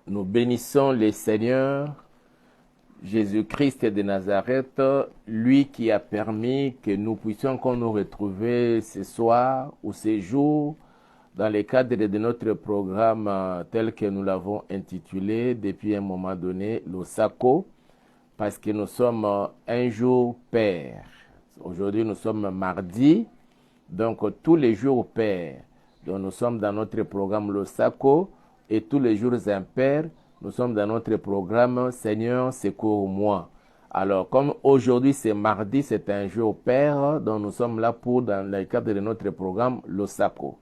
Nous bénissons le Seigneur Jésus-Christ de Nazareth, lui qui a permis que nous puissions encore nous retrouver ce soir ou ce jour dans le cadre de notre programme tel que nous l'avons intitulé depuis un moment donné, le SACO, parce que nous sommes un jour pair. Aujourd'hui, nous sommes mardi, donc tous les jours pairs. Donc nous sommes dans notre programme le SACO et tous les jours impairs, nous sommes dans notre programme Seigneur, secours-moi. Alors, comme aujourd'hui c'est mardi, c'est un jour pair, donc nous sommes là pour, dans le cadre de notre programme, le SACO.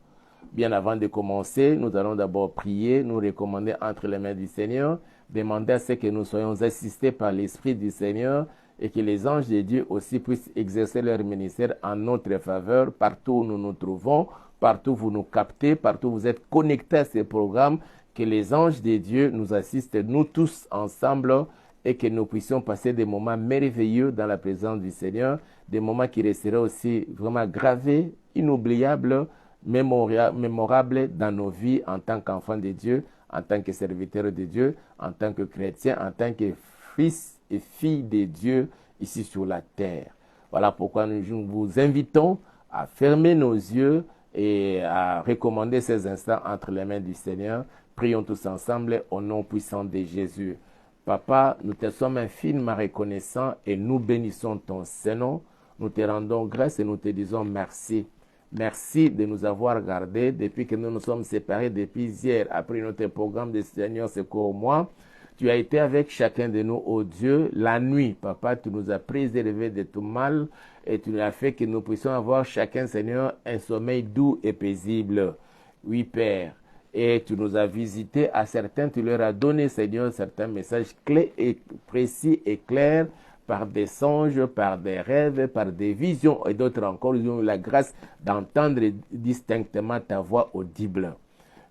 Bien avant de commencer, nous allons d'abord prier, nous recommander entre les mains du Seigneur, demander à ce que nous soyons assistés par l'Esprit du Seigneur et que les anges de Dieu aussi puissent exercer leur ministère en notre faveur partout où nous nous trouvons, partout où vous nous captez, partout où vous êtes connectés à ces programmes, que les anges de Dieu nous assistent, nous tous ensemble, et que nous puissions passer des moments merveilleux dans la présence du Seigneur, des moments qui resteraient aussi vraiment gravés, inoubliables, mémorables dans nos vies en tant qu'enfants de Dieu, en tant que serviteurs de Dieu, en tant que chrétiens, en tant que fils et filles de Dieu ici sur la terre. Voilà pourquoi nous vous invitons à fermer nos yeux et à recommander ces instants entre les mains du Seigneur. Prions tous ensemble au nom puissant de Jésus. Papa, nous te sommes infiniment reconnaissants et nous bénissons ton Saint-Nom. Nous te rendons grâce et nous te disons merci. Merci de nous avoir gardés depuis que nous nous sommes séparés depuis hier, après notre programme de Seigneur secours-moi. Tu as été avec chacun de nous, ô Dieu, la nuit. Papa, tu nous as préservés de tout mal et tu as fait que nous puissions avoir chacun, Seigneur, un sommeil doux et paisible. Oui, Père. Et tu nous as visités, à certains, tu leur as donné, Seigneur, certains messages clés et précis et clairs, par des songes, par des rêves, par des visions, et d'autres encore, ils ont eu la grâce d'entendre distinctement ta voix audible.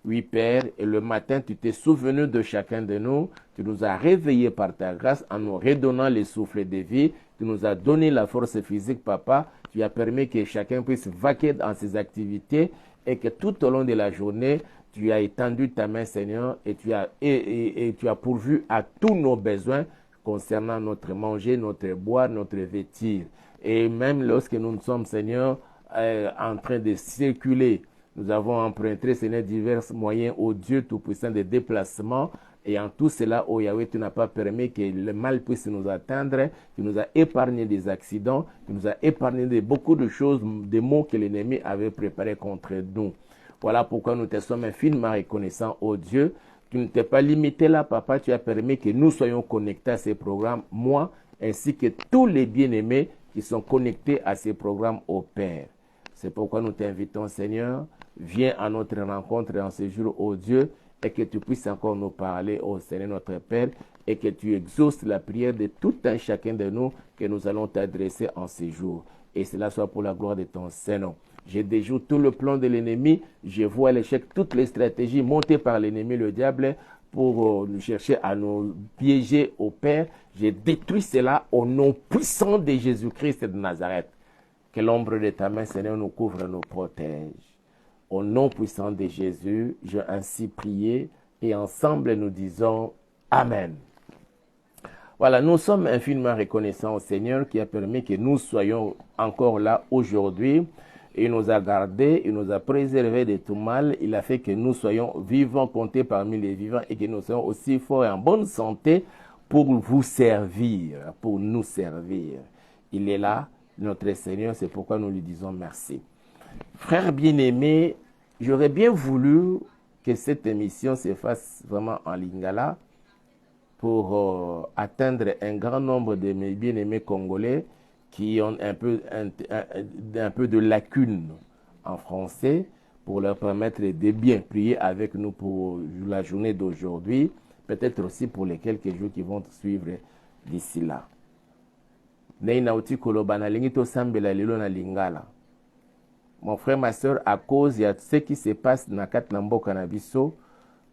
Oui, Père, et le matin, tu t'es souvenu de chacun de nous, tu nous as réveillés par ta grâce en nous redonnant le souffle de vie, tu nous as donné la force physique, Papa, tu as permis que chacun puisse vaquer dans ses activités et que tout au long de la journée, tu as étendu ta main, Seigneur, et tu as pourvu à tous nos besoins concernant notre manger, notre boire, notre vêtir. Et même lorsque nous sommes, Seigneur, en train de circuler, nous avons emprunté, Seigneur, divers moyens, ô Dieu Tout-Puissant, de déplacement. Et en tout cela, ô Yahweh, tu n'as pas permis que le mal puisse nous atteindre. Tu nous as épargné des accidents. Tu nous as épargné de beaucoup de choses, des maux que l'ennemi avait préparés contre nous. Voilà pourquoi nous te sommes infiniment reconnaissants, ô Dieu. Tu ne t'es pas limité là, Papa. Tu as permis que nous soyons connectés à ces programmes, moi, ainsi que tous les bien-aimés qui sont connectés à ces programmes au Père. C'est pourquoi nous t'invitons, Seigneur. Viens à notre rencontre en ce jour, ô Dieu, et que tu puisses encore nous parler, ô Seigneur notre Père, et que tu exauces la prière de tout un chacun de nous que nous allons t'adresser en ce jour. Et cela soit pour la gloire de ton Saint-Nom. Je déjoue tout le plan de l'ennemi, je vois l'échec, toutes les stratégies montées par l'ennemi, le diable, pour nous chercher à nous piéger au Père. Je détruis cela au nom puissant de Jésus-Christ de Nazareth. Que l'ombre de ta main, Seigneur, nous couvre et nous protège. Au nom puissant de Jésus, j'ai ainsi prié et ensemble nous disons Amen. Voilà, nous sommes infiniment reconnaissants au Seigneur qui a permis que nous soyons encore là aujourd'hui. Il nous a gardés, il nous a préservés de tout mal. Il a fait que nous soyons vivants, comptés parmi les vivants et que nous soyons aussi forts et en bonne santé pour vous servir, pour nous servir. Il est là, notre Seigneur, c'est pourquoi nous lui disons merci. Frères bien-aimés, j'aurais bien voulu que cette émission se fasse vraiment en lingala pour atteindre un grand nombre de mes bien-aimés congolais qui ont un peu de lacunes en français pour leur permettre de bien prier avec nous pour la journée d'aujourd'hui, peut-être aussi pour les quelques jours qui vont suivre d'ici là. Mon frère, ma soeur, à cause de ce qui se passe dans le mboka na biso,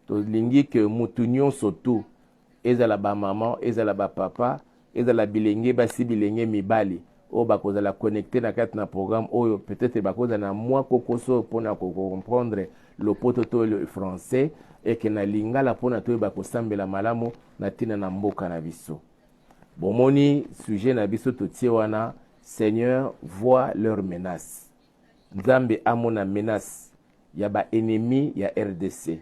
to lingi que mutunyon soto, ezala ba maman, ezala ba papa, ezala bilenge basi bilenge mibali, o bakozala connecté na kati na programme oyo peut-être bakoza na mwa kokoso pona ko comprendre le poto le français et que na lingala pona to bakosambela malamu na tina na mboka na biso. Bomoni sujet na biso totie wana Seigneur voit leurs menaces. Nzambe amona menace ya ba ennemi ya RDC.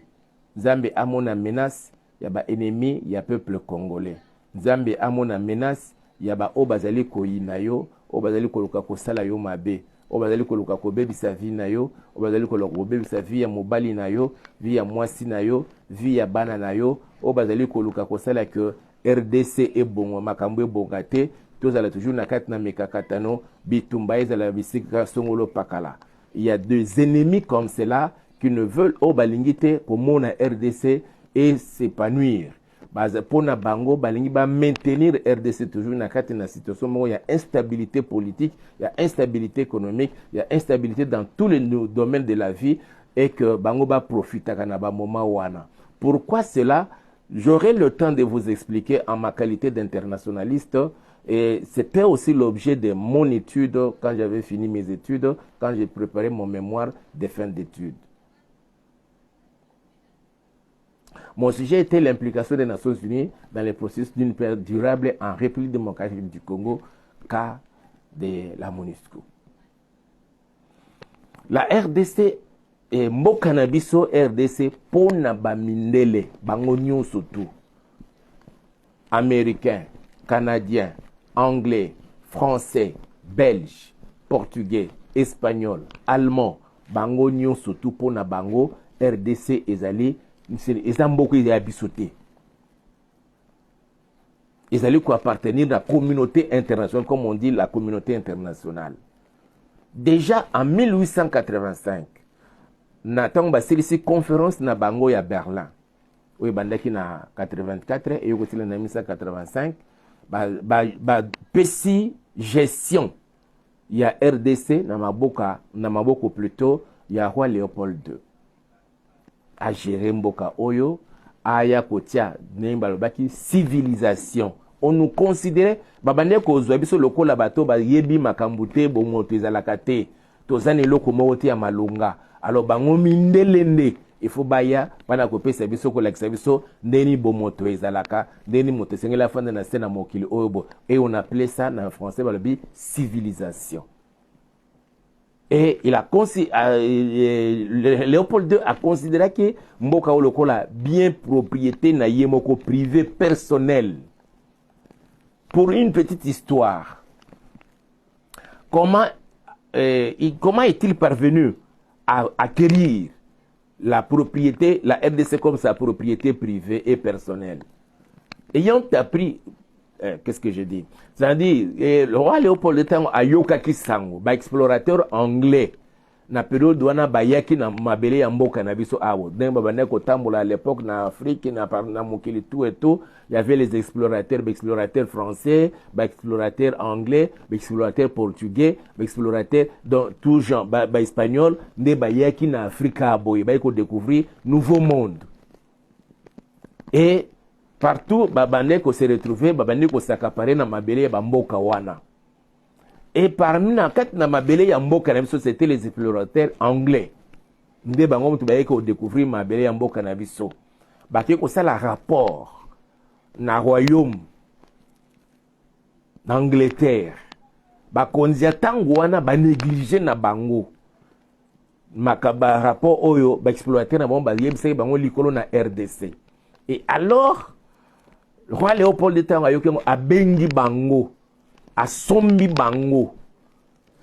Nzambe amona menace ya ba ennemi ya peuple congolais. Nzambe amona menace ya ba o bazali koyina yo, o bazali koluka kosala yo mabe, o bazali koluka kobebisa vie na yo, o bazali koluka kobebisa vie ya mobali na yo, vie ya mwasi na yo, vie ya bana na yo, o bazali koluka kosala que RDC ebongo makambo ebonga te, tozala toujours na kati na mekakatano bitumba ezala bisika songolo pakala. Il y a des ennemis comme cela qui ne veulent au balingite pour mon RDC et s'épanouir. Pona bango balingi ba maintenir RDC toujours na kati na situation où il y a instabilité politique, il y a instabilité économique, il y a instabilité dans tous les domaines de la vie et que bango ba profita kana ba moment wana. Pourquoi cela? J'aurai le temps de vous expliquer en ma qualité d'internationaliste. Et c'était aussi l'objet de mon étude quand j'avais fini mes études, quand j'ai préparé mon mémoire de fin d'études. Mon sujet était l'implication des Nations Unies dans le processus d'une paix durable en République démocratique du Congo, cas de la MONUSCO. La RDC et Mokanabiso RDC pona bamindele bango nyonso tout. Américains, Canadiens, Anglais, Français, Belges, Portugais, Espagnol, Allemand, bango nyonso tout pona bango RDC ezali ezamboko ezabisoté. Ezali ko appartenir à la communauté internationale, comme on dit la communauté internationale. Déjà en 1885, Natang basilisi conférence na bango ya Berlin. Oui, bandaki na 84 et yoko na 1985. Pesi gestion ya RDC na maboko plutôt ya roi Léopold II. A gérer mboka oyo aya kotia nemba lobaki civilisation. On nous considérait babande ko zwa biso lokola bato ba yebi makambute bo moto ezalaka te. Tozane loko moti ya malunga. Alors bango mindelende il faut baya pana kopesa biso ko lakisa biso ndeni bo moto ezalaka ndeni moto sengela fanda na sena mokili oyobo et on appelait ça en français balobi civilisation. Et il a Léopold II a considéré que mboka olokola bien propriété na yemoko privé personnel. Pour une petite histoire, comment est-il parvenu à acquérir la propriété, la RDC comme sa propriété privée et personnelle? Ayant appris, qu'est-ce que je dis? C'est-à-dire, le roi Léopold II a yokaki sango, ba explorateur anglais, na période wana bayaki na mabele ya mboka na biso awo. Demba baneko tambola à l'époque na Afrique, na mokili tout et tout, il y avait les explorateurs français, explorateurs anglais, explorateurs portugais, explorateurs dans tout genre, espagnol, ne bayaki na Afrique aboye, bayeko découvrir nouveau monde. Et partout, babandeko se retrouver, babandeko s'accaparer na mabele ya mboka wana. Et parmi na kat na mabele ya mboka na biso, c'était les explorateurs anglais. Nde bango mutu bayeko découvrir mabele ya mboka na biso. Bakeko sala rapport na royaume d'Angleterre. Bakonzia tango wana ba négliger na bango. Makaba rapport oyo ba exploiter na bango ba yebisa bango likolo na RDC. Et alors le roi Léopold II a yoke a bengi bango, a sombi bango.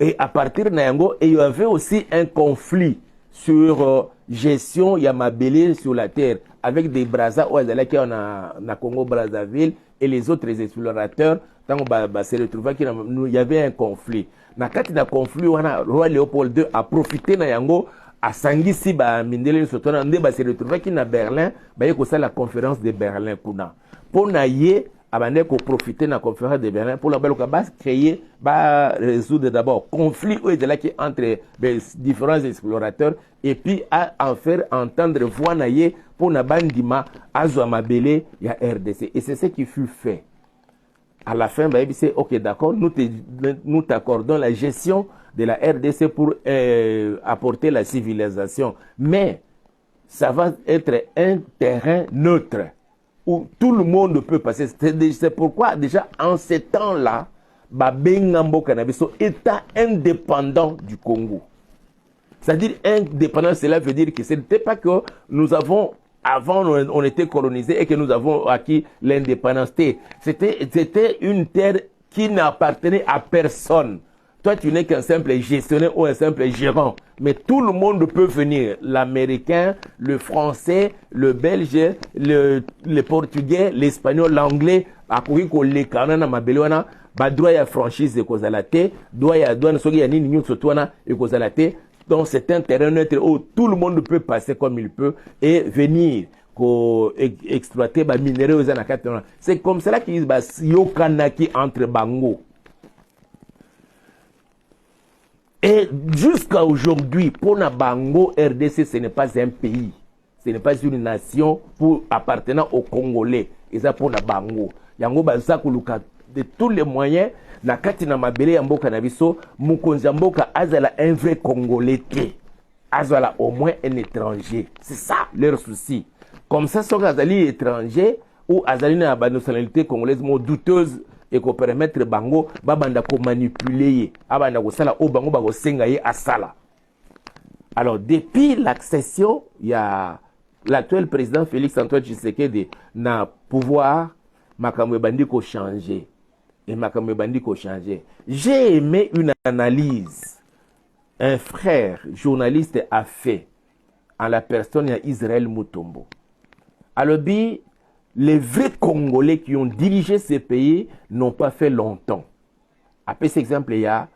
Et à partir de yango, il y avait aussi un conflit sur gestion yamabélé sur la terre avec des brazas au na Congo Brazzaville et les autres explorateurs. Tant qu'on se retrouvait qu'il y avait un conflit. Na kati na conflit, le roi Léopold II a profité na yango a sangisi ba mindele sotona nde ba se retrouver ki na Berlin ba yeko sa la conférence de Berlin kuna pour na ye abande ko profiter na conférence de Berlin pour la baloka ba créer ba résoudre d'abord conflit ou de là qui entre les différents explorateurs et puis à en faire entendre voix na ye pour na bandima azwa mabele ya RDC et c'est ce qui fut fait. À la fin, bah, c'est ok, d'accord, nous t'accordons la gestion de la RDC pour apporter la civilisation. Mais ça va être un terrain neutre où tout le monde peut passer. C'est pourquoi, déjà, en ces temps-là, Babengambo Canabiso, État indépendant du Congo. C'est-à-dire indépendant, cela veut dire que ce n'était pas que nous avons, avant on était colonisé et que nous avons acquis l'indépendance. C'était une terre qui n'appartenait à personne. Toi, tu n'es qu'un simple gestionnaire ou un simple gérant. Mais tout le monde peut venir. L'américain, le français, le belge, le portugais, l'espagnol, l'anglais. Akuri ko le kanana mabelwana. Ba droit ya franchise e kozala te. Droit ya douane soki ya nini nyonso twana e kozala te. Donc c'est un terrain neutre où tout le monde peut passer comme il peut et venir exploiter les minéraux. C'est comme cela qu'ils disent yokanaki entre bango. Et jusqu'à aujourd'hui, pour na bango, RDC, ce n'est pas un pays. Ce n'est pas une nation pour appartenant aux Congolais. Et ça pour na bango. Yango bazaka kuluka de tous les moyens. Na kati na mabele ya mboka na biso mukonzi ya mboka azala un vrai congolais te, azala au moins un étranger. C'est ça leur souci. Comme ça soki azali étranger ou azali na ba nationalité congolaise mo douteuse et ko permettre bango babanda ko manipuler ye abanda ko sala o bango ba ko senga ye asala. Alors depuis l'accession il y a l'actuel président Félix Antoine Tshisekedi na pouvoir makambo bandi ko changer. Et makambo bandi ko changer. J'ai aimé une analyse un frère journaliste a fait en la personne d'Israël Mutombo. Alors, les vrais Congolais qui ont dirigé ces pays n'ont pas fait longtemps. Après cet exemple, il y a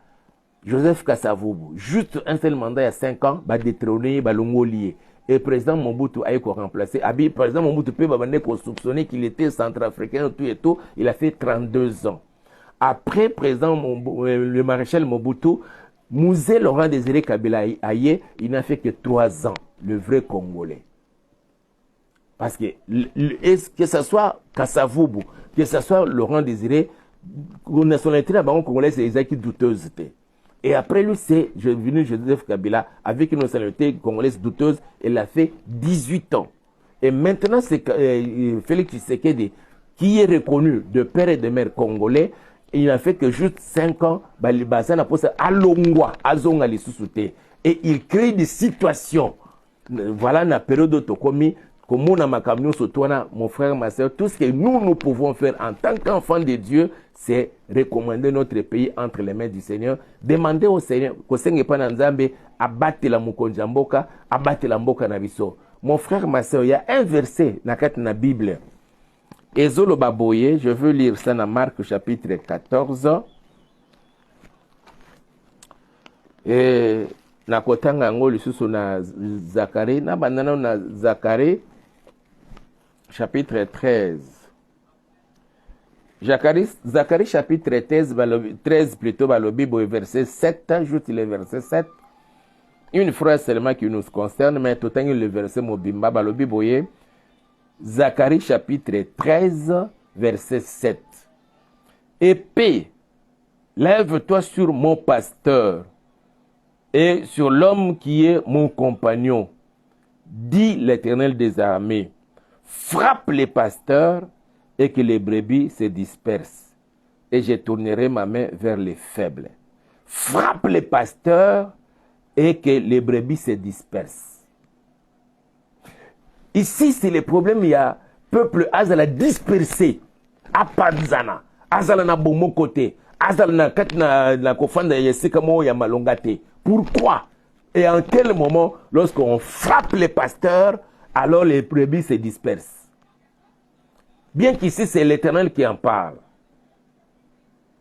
Joseph Kasavubu. Juste un seul mandat il y a 5 ans, il a détrôné Balongolier. Et le président Mobutu a été remplacé. Le président Mobutu peut soupçonner qu'il était centrafricain et tout. Il a fait 32 ans. Après le maréchal Mobutu, Mouzé Laurent Désiré Kabila Aye, il n'a fait que 3 ans, le vrai Congolais. Parce que ce soit Kasavubu, que ce soit Laurent Désiré, la nationalité congolais, c'est des acquis douteuses. Et après lui, c'est venu Joseph Kabila avec une nationalité congolaise douteuse, il a fait 18 ans. Et maintenant, c'est Félix Tshisekedi qui est reconnu de père et de mère congolais. Il n'a fait que juste 5 ans, et il crée des situations. Voilà la période d'autonomie, comme mon frère, ma soeur, tout ce que nous pouvons faire en tant qu'enfants de Dieu, c'est recommander notre pays entre les mains du Seigneur, demander au Seigneur, abattre la mukonjamboka, abattre la mboka na biso. Mon frère, ma soeur, il y a un verset dans la Bible. Ezolo Baboye, je veux lire ça dans Marc chapitre 14. Et nakotanga ngo lisusu na Zacharie, na bandana na Zacharie chapitre 13. Zacharie chapitre 13 plutôt balobi boy verset 7, ajoute le verset 7. Une phrase seulement qui nous concerne, mais tout le verset mobimba balobi boye. Zacharie chapitre 13, verset 7. Épée, lève-toi sur mon pasteur et sur l'homme qui est mon compagnon, dit l'Éternel des armées. Frappe les pasteurs et que les brebis se dispersent, et je tournerai ma main vers les faibles. Frappe les pasteurs et que les brebis se dispersent. Ici, c'est le problème, il y a peuple azala dispersé à Panzana, azala na bomo côté, azala na kat na kofanda yesika mo ya malongate. Pourquoi? Et en quel moment, lorsqu'on frappe les pasteurs, alors les brebis se dispersent? Bien qu'ici, c'est l'Éternel qui en parle.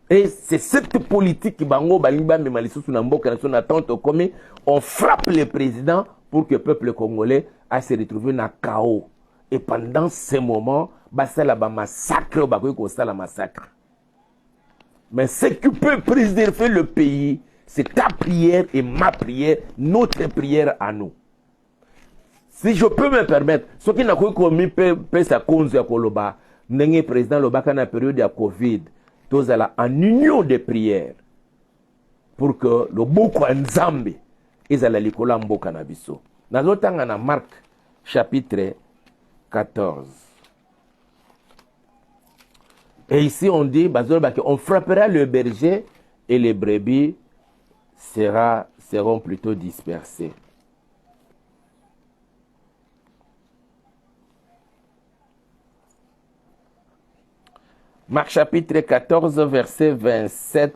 Et c'est cette politique qui bango balimba me malisu na mboka na tante comme on frappe le président pour que le peuple congolais a se retrouvé dans le chaos. Et pendant ce moment, ça la massacre, la massacre. Mais ce qui peut préserver le pays, c'est ta prière et ma prière, notre prière à nous. Si je peux me permettre, ce qui n'a pas commis sa cause à Koloba, n'est président Lobaka dans la période de la Covid. tozala en union de prière pour que le boko nzambe ezala likolo mboka na biso. Nazotanga na Marc chapitre 14. Et ici on dit, on frappera le berger et les brebis seront plutôt dispersées. Marc chapitre 14, verset 27.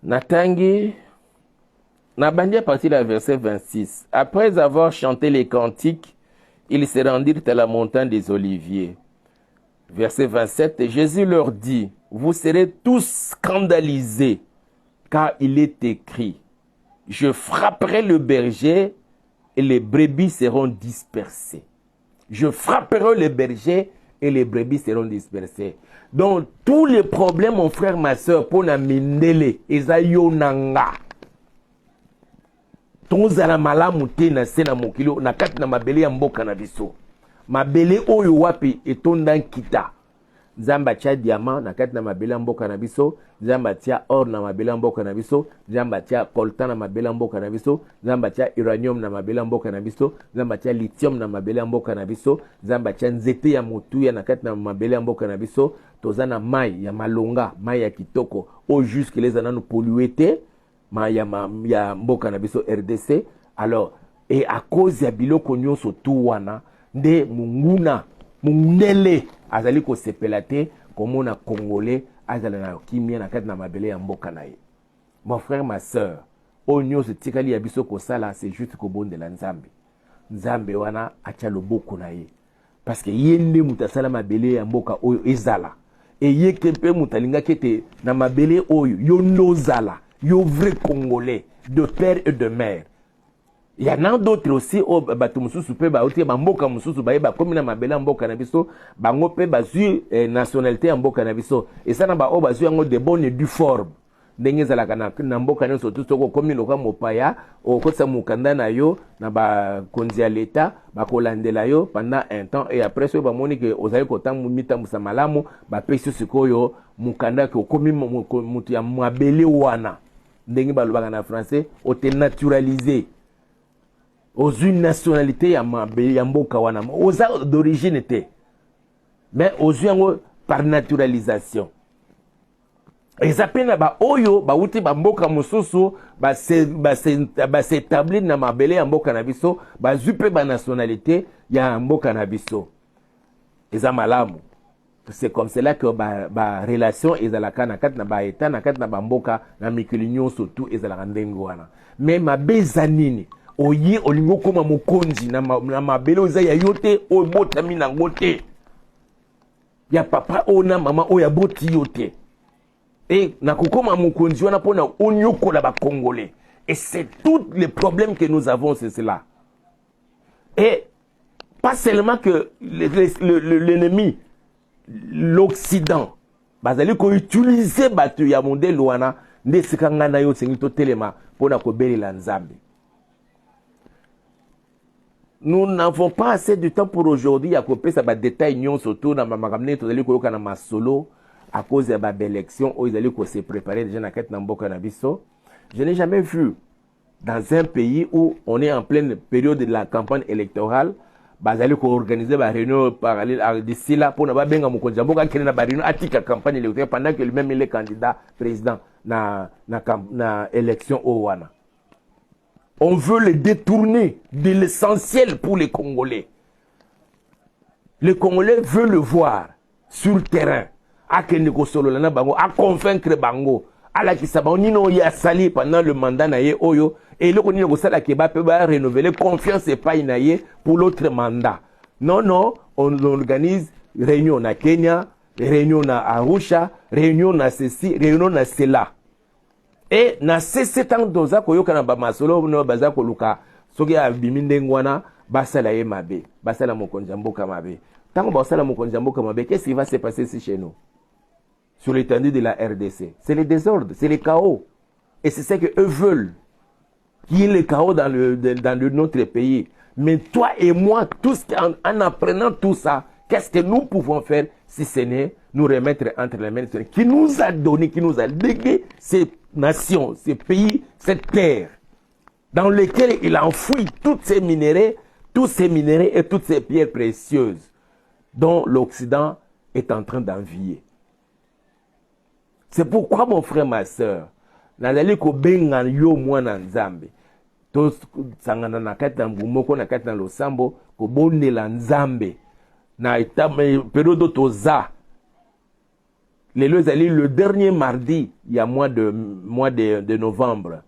Natangi, Nabandi à partir du verset 26. Après avoir chanté les cantiques, ils se rendirent à la montagne des Oliviers. Verset 27, Jésus leur dit, vous serez tous scandalisés, car il est écrit, je frapperai le berger et les brebis seront dispersées. Je frapperai le berger et les brebis seront dispersées. Donc, tous les problèmes, mon frère, ma soeur, pour na mindele, ezayo nanga. Tozala malamu te na sena mokilo, na kati na mabele ya mboka na biso. Mabele oyo wapi etonda kita. Nzamba tia diamant na kati na mabele ya mboka na biso, nzamba tia or na mabele ya mboka na biso, nzamba tia coltan na mabele ya mboka na biso, nzamba tia uranium na mabele ya mboka na biso, nzamba tia lithium na mabele ya mboka na biso, nzamba tia nzete ya motuya na kati na mabele ya mboka na biso, toza na mai ya malonga, mai ya kitoko, o jusque les ananu pollué mai ya mboka na biso RDC. Alors, et à cause ya biloko nyonso tu wana, nde munguna, mungele, azali ko sepela te komona congolais azala na kimia na kati na mabele ya mboka na ye. Mon frère, ma sœur, onyo se tikali ya biso ko sala, c'est juste ko bondela nzambe. Nzambe wana atia loboko na ye. Parce que yende mutasala mabele ya mboka oyo ezala. Et ye kempe mutalinga kete na mabele oyo yondo zala, yo vrai congolais de père et de mère. Il y en a d'autres aussi au batumususu pe ba otie ba mboka mususu ba yeba komi na mabela mboka na biso bango pe bazui nationalité ya mboka na biso et ça na ba o bazui yango de bonne et du forme ndenge zala kana na mboka nyonso tout soko komi loka mopaya o kosa mukanda na yo na ba konzi ya leta ba kolandela yo pendant un temps et après so ba moni ke ozali kotambu mitambusa malamu ba pesi sikoyo mukanda ke komi mutu ya mabele wana ndenge ba lobaka na français o te naturaliser aux une nationalité ya mboka wana aux d'origine était mais aux yeux par naturalisation et ça pena ba oyo ba uti ba mboka mususu ba s'établir na mabele ya mboka na biso ba zupe ba nationalité ya mboka na biso eza malamu. C'est comme cela que ba relation ezalaka na kati na ba état na kati na ba mboka na mikili nyonso tout ezalaka ndenge wana mais mabeza nini oye olingo koma mokonzi na mabele oza ya yote o botami na ngote ya papa ona mama o ya boti yote et na kokoma mokonzi wana pona onyokola ba congolais et c'est tous les problèmes que nous avons, c'est cela. Et pas seulement que l'ennemi, l'Occident, bazali ko utiliser batu ya monde wana nde sikanga na yo sengito telema pona ko belela nzambe. Nous n'avons pas assez de temps pour aujourd'hui à couper ça détail nyon surtout dans ma magamne to dali ko yoka na masolo à cause de la élection où ils allaient se préparer déjà na quête na mboka na biso. Je n'ai jamais vu dans un pays où on est en pleine période de la campagne électorale bazali ko organiser ba réunion parallèle d'ici là pour na ba benga mokonzi mboka kene na ba réunion atika campagne électorale pendant que lui-même il est candidat président na élection au wana. On veut le détourner de l'essentiel pour les Congolais. Les Congolais veulent le voir sur le terrain. À convaincre Bango. À la Kisabonino y a sali pendant le mandat naye oyo. Et le Konino Gosala Keba peut renouveler confiance et pas inaye pour l'autre mandat. Non, non, on organise réunion na Kenya, réunion na Arusha, réunion na ceci, réunion na cela. Et na cessé tant doza koyoka na ba masolo no baza ko luka soki ya biminde ngwana basala ye mabe basala mokonzi mboka mabe tant basala mokonzi mboka mabe qu'est-ce qui va se passer ici chez nous sur l'étendue de la RDC? C'est le désordre, c'est le chaos et c'est ce que eux veulent qu'il y ait le chaos dans notre pays. Mais toi et moi, tous, en apprenant tout ça, qu'est-ce que nous pouvons faire si ce n'est nous remettre entre les mains de celui qui nous a donné, qui nous a légué ces nations, ces pays, cette terre, dans lesquels il a enfoui tous ces minéraux et toutes ces pierres précieuses dont l'Occident est en train d'envier. C'est pourquoi, mon frère, ma soeur, nazali ko benga yo mwana nzambe. To sangana na kati na mbumoko na kati na losambo ko bondela nzambe. Na période toza. Le dernier mardi, il y a mois de novembre.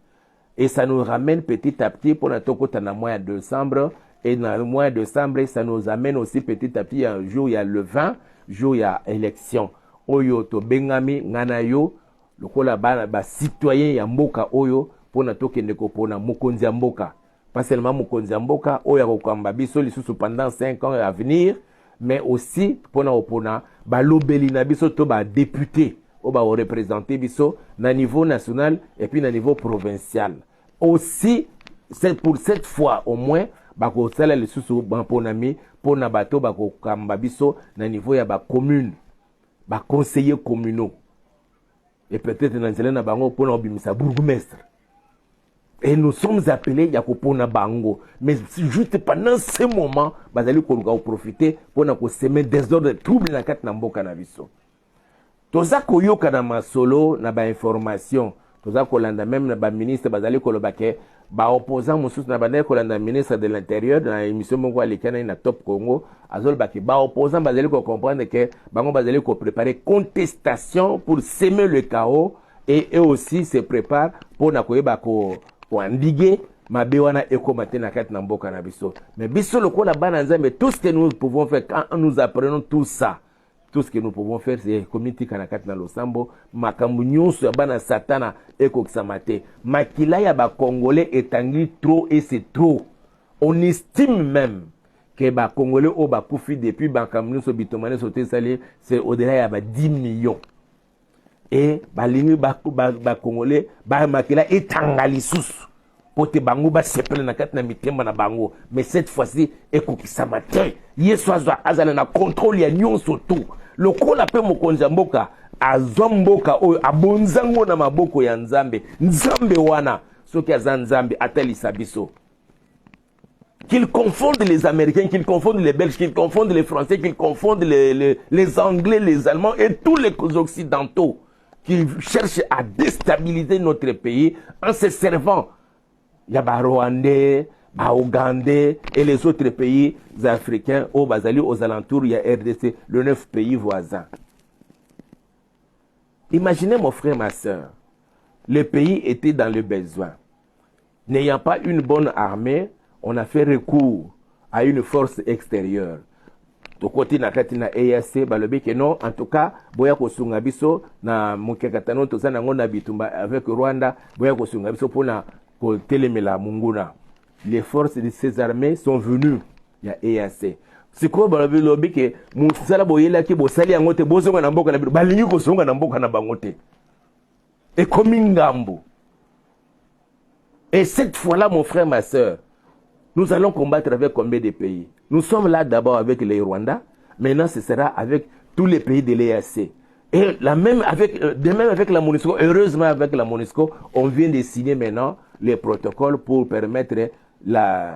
Et ça nous ramène petit à petit pour notre côté dans le mois de décembre. Et dans le mois de décembre, ça nous amène aussi petit à petit un jour, il y a le 20, jour, il y a élection. Oyo to bengami nganayo, le kola ba citoyen ya mboka oyo, pour notre kende ko pona mokonzi ya mboka. Pas seulement mokonzi ya mboka, oyo ko kamba biso lisusu pendant 5 ans à venir, mais aussi pour na balobeli na biso to ba député, o ba représenter biso na niveau national et puis na niveau provincial. Aussi, c'est pour cette fois au moins, bako sala lisusu banponami pour na bato bako kamba biso na niveau ya ba commune, ba conseillers communaux. Et peut-être dans le bango pour na obimisa bourgmestre. Et nous sommes appelés Yakopona Bango. Mais juste pendant ce moment, bazali ko profiter pour na ko semer désordre, trouble na kat na mboka na biso. Toza ko yoka na masolo na ba information. Toza ko landa même na ba ministre bazali ko lobake ba opposant mususu na ba ko landa ministre de l'intérieur na émission mongo alikana na Top Congo azol baki ba opposant bazali ko comprendre que bango bazali ko préparer contestation pour semer le chaos et eux aussi se préparent pour na ko yeba ko endiguer mabe wana ekomate na kati na mboka na biso. Mais biso lokola bana nzambe, tout ce que nous pouvons faire quand nous apprenons tout ça, tout ce que nous pouvons faire c'est community kana kati na losambo makambu nyonso ya bana satana ekokisamate. Makila ya ba congolais etangi trop et c'est trop. On estime même que ba congolais o ba kufi depuis makambu nyonso bitomane sote sali c'est au-delà ya ba 10 millions. Et balingi ba congolais ba makila etanga lisusu pote bango ba sepele na kati na mitemba na bango, mais cette fois-ci ekokisama te. Yesu azala na contrôle ya nyonso tout. Lokola pe mokonzi mboka azwa mboka oyo abonzango na maboko ya nzambe, nzambe wana soki aza nzambe atalisa biso. Qu'ils confondent les Américains, qu'ils confondent les Belges, qu'ils confondent les Français, qu'ils confondent les Anglais, les Allemands et tous les Occidentaux qui cherchent à déstabiliser notre pays en se servant. Il y a les Rwandais, les Ougandais et les autres pays africains au Bazali, aux alentours, il y a RDC, le 9 pays voisins. Imaginez mon frère, ma soeur, le pays était dans le besoin. N'ayant pas une bonne armée, on a fait recours à une force extérieure. To côté na katina EAC balobi que non, en tout cas boya ko sunga biso na mukekatano to sana ngona bitumba avec Rwanda boya ko sunga biso pona ko telemela munguna. Les forces de ces armées sont venues, il y a EAC. C'est quoi balobi lobi que musala boyela ki bosali yangote bozonga na mboka na biso balingi ko songa na mboka na bangote. Et comme ngambo. Et cette fois-là mon frère ma soeur, nous allons combattre avec combien de pays? Nous sommes là d'abord avec les Rwandais, maintenant ce sera avec tous les pays de l'EAC. Et de même avec la MONUSCO, heureusement avec la MONUSCO, on vient de signer maintenant les protocoles pour permettre les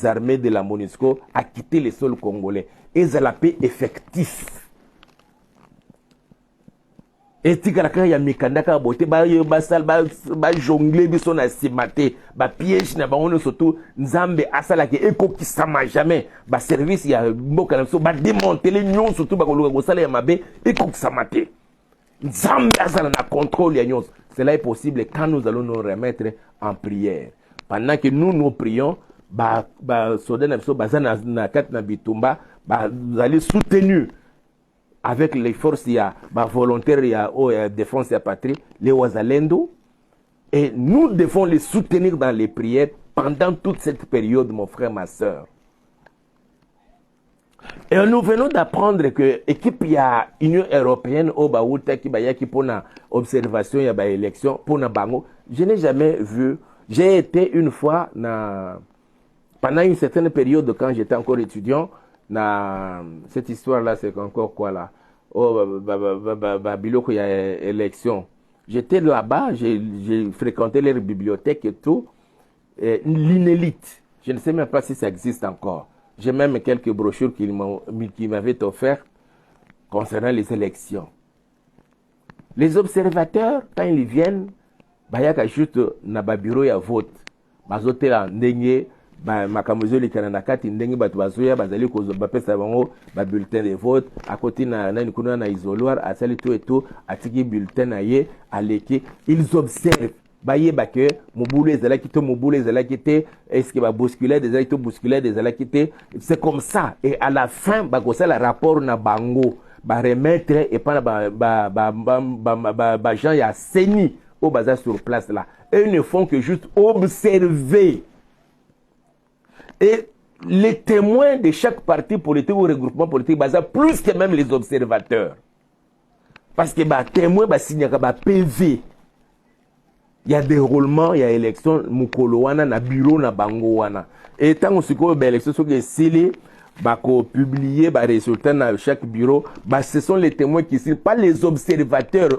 armées de la MONUSCO à quitter les sols congolais. Et c'est la paix effective. Et tikaka ya mikandaka bote ba jongle biso na simate ba piège na bango surtout nzambe asala ke ekokisama jamais ba service ya mboka na so ba démanteler nyon surtout ba koluka kosala ya mabe ekokisama te. Nzambe asala na contrôle ya nyonso. Cela est possible quand nous allons nous remettre en prière. Pendant que nous prions, ba soda na biso bazana na kat na bitumba ba allez soutenir avec les forces volontaires de défense de la patrie, les Wazalendo, et nous devons les soutenir dans les prières pendant toute cette période, mon frère, ma soeur. Et nous venons d'apprendre que l'équipe Union européenne au Baouta qui pour une observation, il y a une élection pour Bango. Je n'ai jamais vu J'ai été une fois, pendant une certaine période, quand j'étais encore étudiant, cette histoire-là, c'est encore quoi là? Oh, Biloko, il y a élection. J'étais là-bas, j'ai fréquenté leur bibliothèque et tout. L'inélite, je ne sais même pas si ça existe encore. J'ai même quelques brochures qui m'avaient offertes concernant les élections. Les observateurs, quand ils viennent, il y a juste un bureau de vote. Bazote la ndenge, makamuzo li kanana kati ndenge batu bazoya bazali ko bapesa bango ba bulletin de vote à côté na kuna na isoloir asali tout et tout atiki bulletin na ye aleki ils observent baye bake mobulu ezala kité mobulu ezala kité est-ce que ba bousculer des alaki to bousculer des alaki té c'est comme ça et à la fin ba kosa la rapport na bango ba remettre et pas ba gens ya seni au bazar sur place là et ils ne font que juste observer. Et les témoins de chaque parti politique ou regroupement politique, plus que même les observateurs. Parce que les témoins, il y a PV. Il y a déroulement, il y a élection, Mukolowana, na bureau, na bangowana. Et tant que les élections sont scellées, publier les résultats dans chaque bureau, ce sont les témoins qui sont, pas les observateurs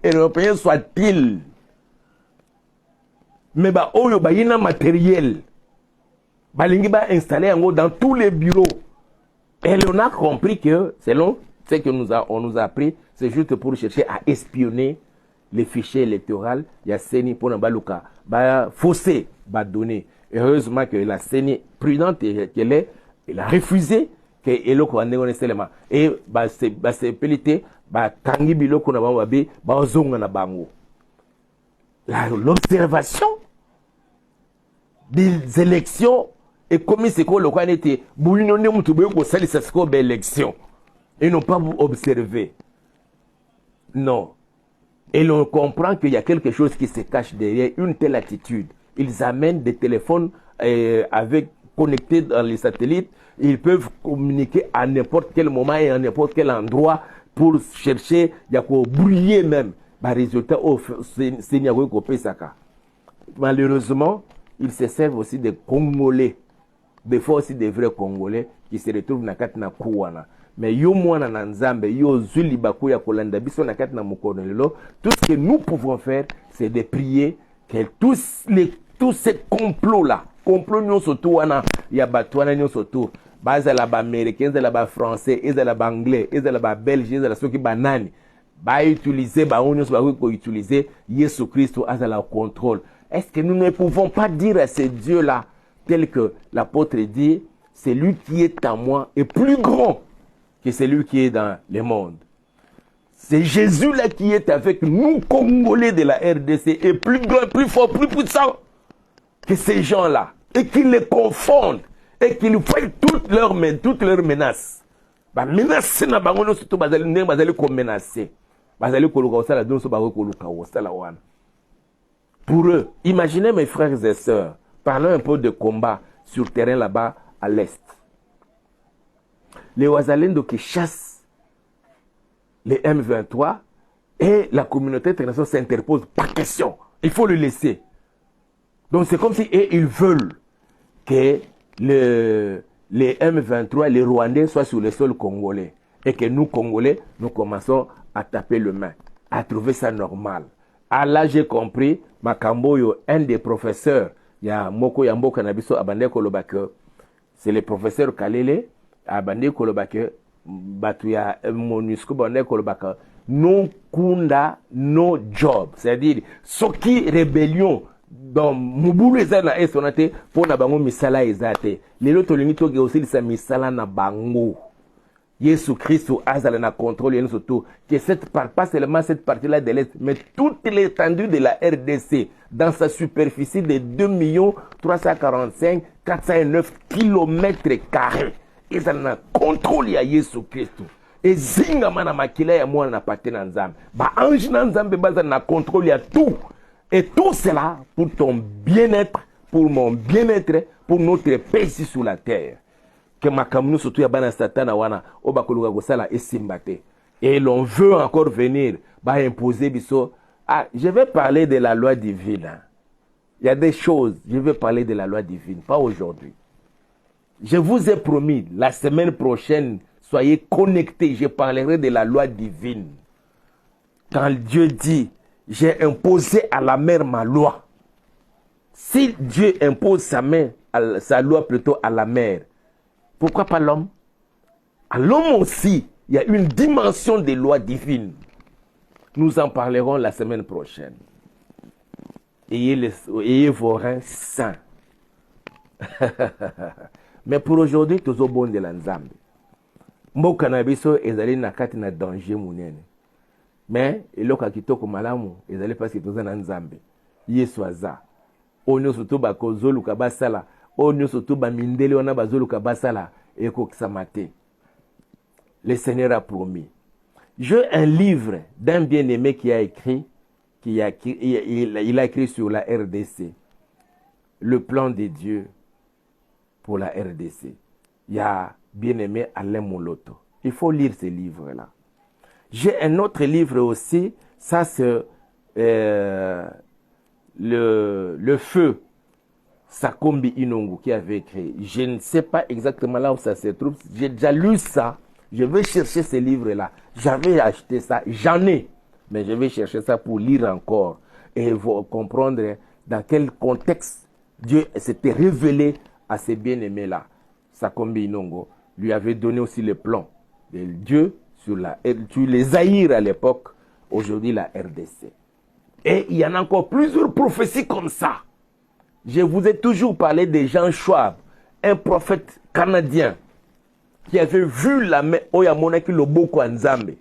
européens soient-ils. Mais il y a un matériel. Balingi va installer dans tous les bureaux. Et on a compris que, selon ce que on nous a appris, c'est juste pour chercher à espionner les fichiers électoraux. Il y a CENI pour Nabaluka. Fausser, donner. Heureusement que la CENI, prudente qu'elle est, elle a refusé que Eloko a négocié seulement. Et c'est pelité, Tangi Biloko Nabawabi, Bazonga Nabango. L'observation des élections. Et comme c'est quoi le cas était, bouillon ne moutoube ko sali sa score d'élection. Ils n'ont pas observé. Non. Et l'on comprend qu'il y a quelque chose qui se cache derrière une telle attitude. Ils amènent des téléphones connectés dans les satellites. Ils peuvent communiquer à n'importe quel moment et à n'importe quel endroit pour chercher, il y a quoi brouiller même. Résultat, c'est malheureusement, ils se servent aussi des Congolais. Des fois aussi des vrais Congolais qui se retrouvent na kati na kuwana. Mais yo mwana na nzambe, yo zuli baku ya kolanda biso na kati na mukonelelo, tout ce que nous pouvons faire, c'est de prier que tous ces complots-là, complots nous surtout wana, ya batwana nous surtout, bazala ba américains, bazala ba français, bazala ba anglais, bazala ba belge, bazala soki banani, ba utiliser ba onyo ba ko utiliser Jésus Christ à la contrôle. Est-ce que nous ne pouvons pas dire à ces dieux-là, tel que l'apôtre dit, celui qui est en moi est plus grand que celui qui est dans le monde. C'est Jésus-là qui est avec nous, Congolais de la RDC, et plus grand, plus fort, plus puissant que ces gens-là. Et qu'ils les confondent, et qu'ils voient toutes leurs menaces. Menaces, c'est na bangono surtout bazali ko menacer. Bazali ko luka osala donc so ba ko luka osala wana. Pour eux, imaginez mes frères et sœurs, parlons un peu de combat sur terrain là-bas à l'est. Les Ouazalendo qui chassent les M23 et la communauté internationale s'interpose. Pas question. Il faut le laisser. Donc c'est comme si ils veulent que les M23, les Rwandais soient sur le sol congolais. Et que nous, Congolais, nous commençons à taper le main, à trouver ça normal. Ah là, j'ai compris, Makamboyo, un des professeurs, il y a Moko Yambo Kanabiso Abande Kolobake, c'est le professeur Kalele, Abande Kolobake, Batuya Monusco Bande Kolobake, non kunda, no job. C'est-à-dire, ce qui rébellion, dans Mubulu Ezana et Sonate, pour Nabango Misala Ezate, les autres limito aussi, sa Misala Nabango. Jésus Christ a na contrôle et surtout que pas seulement cette partie-là de l'Est, mais toute l'étendue de la RDC dans sa superficie de 2 345 409 km². Ils ont contrôle à Jésus Christ. Et zinga mana makila ya mwana na pate na nzambe. Ba ange na nzambe baza na contrôle à tout. Et tout cela pour ton bien-être, pour mon bien-être, pour notre paix ici sur la terre. Que makamunu surtout ya bana satana wana obakoluka kosala esimbate et l'on veut encore venir imposer biso. Je vais parler de la loi divine. Il y a des choses, je vais parler de la loi divine, pas aujourd'hui. Je vous ai promis, la semaine prochaine, soyez connectés, je parlerai de la loi divine. Quand Dieu dit, j'ai imposé à la mer ma loi. Si Dieu impose sa loi plutôt à la mer, pourquoi pas l'homme? À l'homme aussi, il y a une dimension des lois divines. Nous en parlerons la semaine prochaine. Ayez vos reins sains. Mais pour aujourd'hui, tozo bon de la nzambe. Mboka na biso ezali na kati na danger munene. Mais eloka kitoko malamu ezali parce que toza na nzambe. Yesu aza. Onyo soto ba kozoluka basala, onyo soto ba mindele wana bazoluka basala ekokisama te. Le Seigneur a promis. J'ai un livre d'un bien-aimé qui a écrit, il a écrit sur la RDC. Le plan de Dieu pour la RDC. Il y a bien-aimé Alain Moloto. Il faut lire ce livre-là. J'ai un autre livre aussi, ça c'est le feu Sakombi Inongo qui avait écrit. Je ne sais pas exactement là où ça se trouve. J'ai déjà lu ça. Je vais chercher ce livre-là. J'avais acheté ça. J'en ai. Mais je vais chercher ça pour lire encore. Et comprendre dans quel contexte Dieu s'était révélé à ces bien-aimés-là. Sakombi Inongo lui avait donné aussi le plan de Dieu sur les Zaïre à l'époque. Aujourd'hui la RDC. Et il y en a encore plusieurs prophéties comme ça. Je vous ai toujours parlé de Jean Schwab, un prophète canadien qui avait vu la main Oyamonaki Loboko Nzambe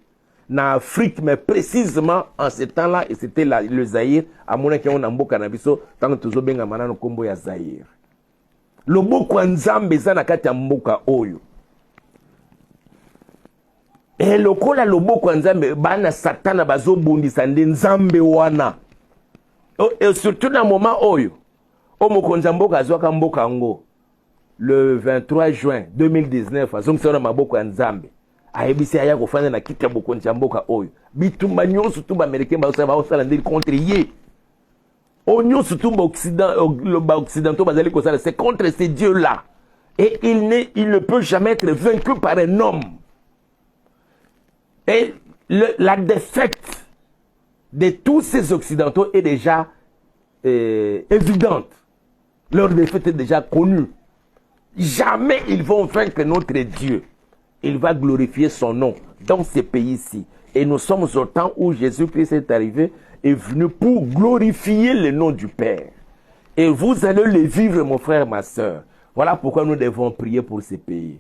en Afrique, mais précisément en ce temps-là, et c'était le Zaïre, à Monaki Onamboka Nabiso, tant que tous benga manano kombo ya Zaïre. Loboko Nzambe zanakati mboka oyo. Et lokola loboko Nzambe bana satana bazo bundisa nde Nzambe wana. Et surtout dans moment oyo, omokonza mboka azwaka mboka ngo. Le 23 juin 2019, azongisa maboko ya Nzambe. Ayebisi aya kofanda na kiti ya bokonza mboka oyo. Bitumba nyonso tu ba américain ba osala ndeli contre ye. Nyonso tu ba occidentaux bazali kosala, c'est contre ces dieux-là. Et il ne peut jamais être vaincu par un homme. Et la défaite de tous ces occidentaux est déjà évidente. Leur défaite est déjà connue. Jamais ils vont vaincre notre Dieu. Il va glorifier son nom dans ces pays-ci. Et nous sommes au temps où Jésus-Christ est arrivé, est venu pour glorifier le nom du Père. Et vous allez le vivre, mon frère, ma soeur. Voilà pourquoi nous devons prier pour ces pays.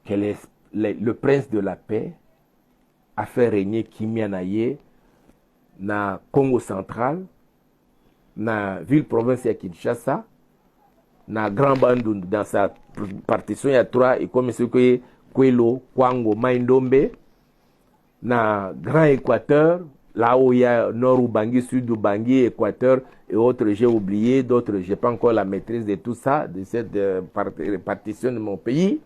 Que le prince de la paix a fait régner Kimia Naye na Congo central, na ville-province ya Kinshasa, na Grand Bandundu, dans sa partition, il y a 3, et comme ce que Kwelo, Kwango, Maindombe, na Grand Équateur, là où il y a Nord Ubangi, Sud Ubangi, Équateur et autres, j'ai oublié, d'autres, je n'ai pas encore la maîtrise de tout ça, de cette partition de mon pays.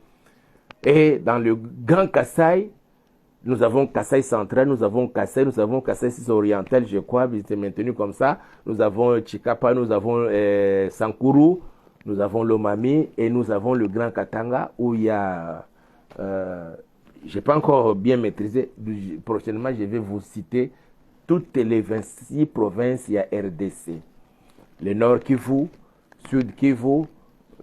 Et dans le Grand Kasaï, nous avons Kasaï central, nous avons Kasaï oriental, je crois, c'est maintenu comme ça. Nous avons Chikapa, nous avons Sankuru, nous avons Lomami et nous avons le Grand Katanga où il y a, je n'ai pas encore bien maîtrisé, prochainement je vais vous citer toutes les 26 provinces, il y a RDC. Le Nord Kivu, Sud Kivu,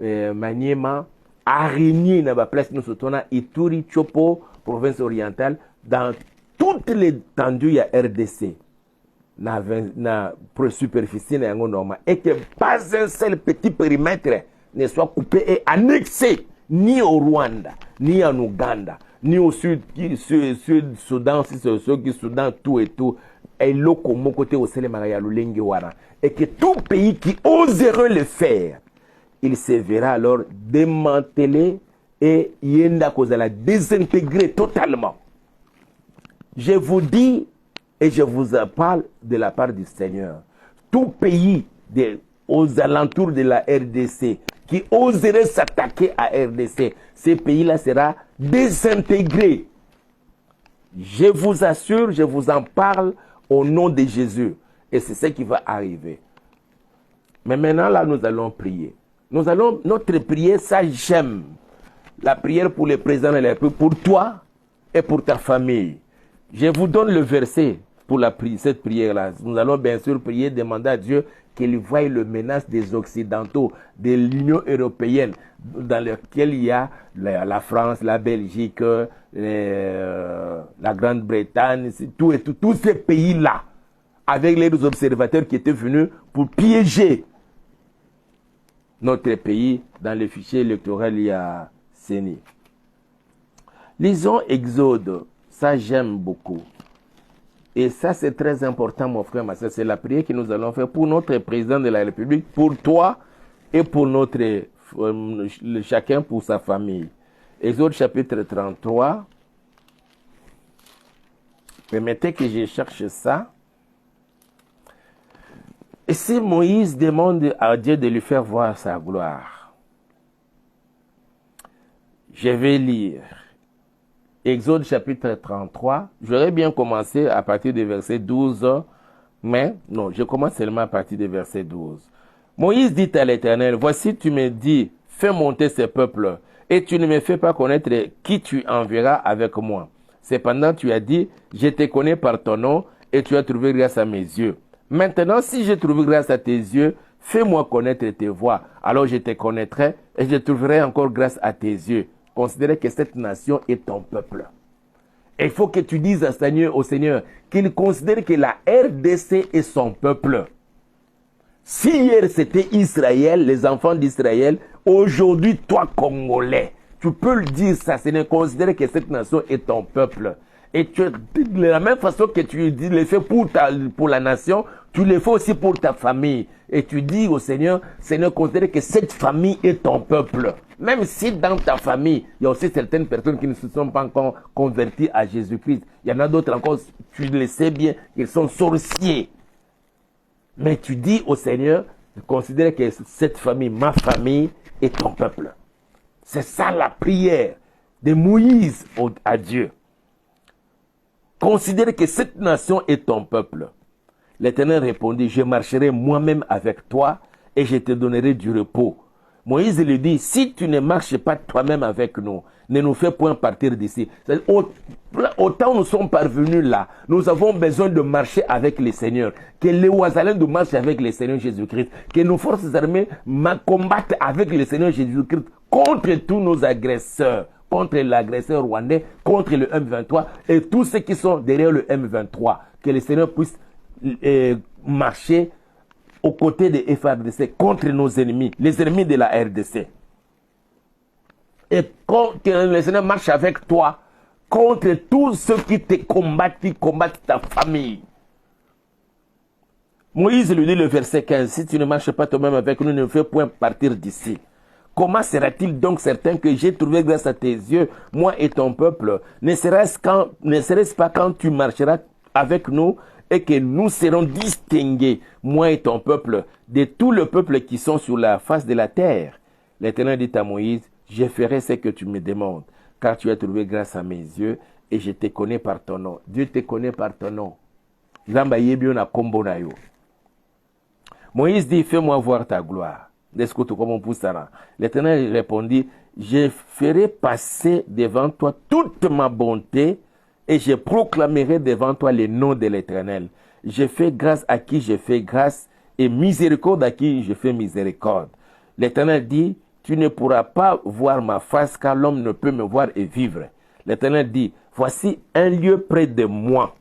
Maniema, Arigny, na ba place nous sommes Ituri, Chopo, province orientale, dans toute l'étendue il y a RDC. Na superficie na yango normal et que pas un seul petit périmètre ne soit coupé et annexé ni au Rwanda, ni en Ouganda, ni au Sud Soudan, si c'est ceux qui Soudan, tout et tout, et l'oko mon côté au Sélémara Lulengi Wara, et que tout pays qui oserait le faire, il se verra alors démantelé et yenda kozala désintégrer totalement. Je vous dis et je vous en parle de la part du Seigneur. Tout pays aux alentours de la RDC qui oserait s'attaquer à RDC, ces pays-là sera désintégré. Je vous assure, je vous en parle au nom de Jésus. Et c'est ce qui va arriver. Mais maintenant, là, nous allons prier. Notre prière, ça j'aime. La prière pour le président de la République, pour toi et pour ta famille. Je vous donne le verset pour cette prière-là. Nous allons bien sûr prier, demander à Dieu qu'il voie le menace des Occidentaux, de l'Union européenne, dans lequel il y a la France, la Belgique, la Grande-Bretagne, tous ces pays-là, avec les observateurs qui étaient venus pour piéger notre pays. Dans le fichier électoral, il y a CENI. Lisons Exode, ça j'aime beaucoup. Et ça c'est très important mon frère, ma soeur, c'est la prière que nous allons faire pour notre président de la République, pour toi et pour chacun pour sa famille. Exode chapitre 33. Permettez que je cherche ça. Et si Moïse demande à Dieu de lui faire voir sa gloire, je vais lire Exode chapitre 33. J'aurais bien commencé à partir du verset 12, mais non, je commence seulement à partir du verset 12. Moïse dit à l'Éternel, voici tu me dis, fais monter ce peuple, et tu ne me fais pas connaître qui tu enverras avec moi. Cependant tu as dit, je te connais par ton nom, et tu as trouvé grâce à mes yeux. Maintenant, si j'ai trouvé grâce à tes yeux, fais-moi connaître tes voies. Alors je te connaîtrai et je trouverai encore grâce à tes yeux. Considère que cette nation est ton peuple. Et il faut que tu dises au Seigneur qu'il considère que la RDC est son peuple. Si hier c'était Israël, les enfants d'Israël, aujourd'hui toi Congolais, tu peux le dire ça, Seigneur, considère que cette nation est ton peuple. Et de la même façon que tu le fais pour la nation, tu le fais aussi pour ta famille. Et tu dis au Seigneur, Seigneur, considère que cette famille est ton peuple. Même si dans ta famille, il y a aussi certaines personnes qui ne se sont pas encore converties à Jésus-Christ. Il y en a d'autres encore, tu le sais bien, ils sont sorciers. Mais tu dis au Seigneur, considère que cette famille, ma famille, est ton peuple. C'est ça la prière de Moïse à Dieu. Considère que cette nation est ton peuple. L'Éternel répondit, je marcherai moi-même avec toi et je te donnerai du repos. Moïse lui dit, si tu ne marches pas toi-même avec nous, ne nous fais point partir d'ici. Autant nous sommes parvenus là, nous avons besoin de marcher avec le Seigneur. Que les Ouazalins de marcher avec le Seigneur Jésus-Christ. Que nos forces armées combattent avec le Seigneur Jésus-Christ contre tous nos agresseurs. Contre l'agresseur rwandais, contre le M23 et tous ceux qui sont derrière le M23. Que le Seigneur puisse marcher aux côtés des FARDC contre nos ennemis, les ennemis de la RDC. Et que le Seigneur marche avec toi contre tous ceux qui te combattent, qui combattent ta famille. Moïse lui dit le verset 15, si tu ne marches pas toi-même avec nous, ne fais point partir d'ici. Comment sera-t-il donc certain que j'ai trouvé grâce à tes yeux, moi et ton peuple? Ne serait-ce pas quand tu marcheras avec nous et que nous serons distingués, moi et ton peuple, de tout le peuple qui sont sur la face de la terre? L'Éternel dit à Moïse, je ferai ce que tu me demandes, car tu as trouvé grâce à mes yeux et je te connais par ton nom. Dieu te connaît par ton nom. Moïse dit, fais-moi voir ta gloire. L'Éternel répondit, je ferai passer devant toi toute ma bonté et je proclamerai devant toi le nom de l'Éternel. Je fais grâce à qui je fais grâce et miséricorde à qui je fais miséricorde. L'Éternel dit, tu ne pourras pas voir ma face car l'homme ne peut me voir et vivre. L'Éternel dit, voici un lieu près de moi.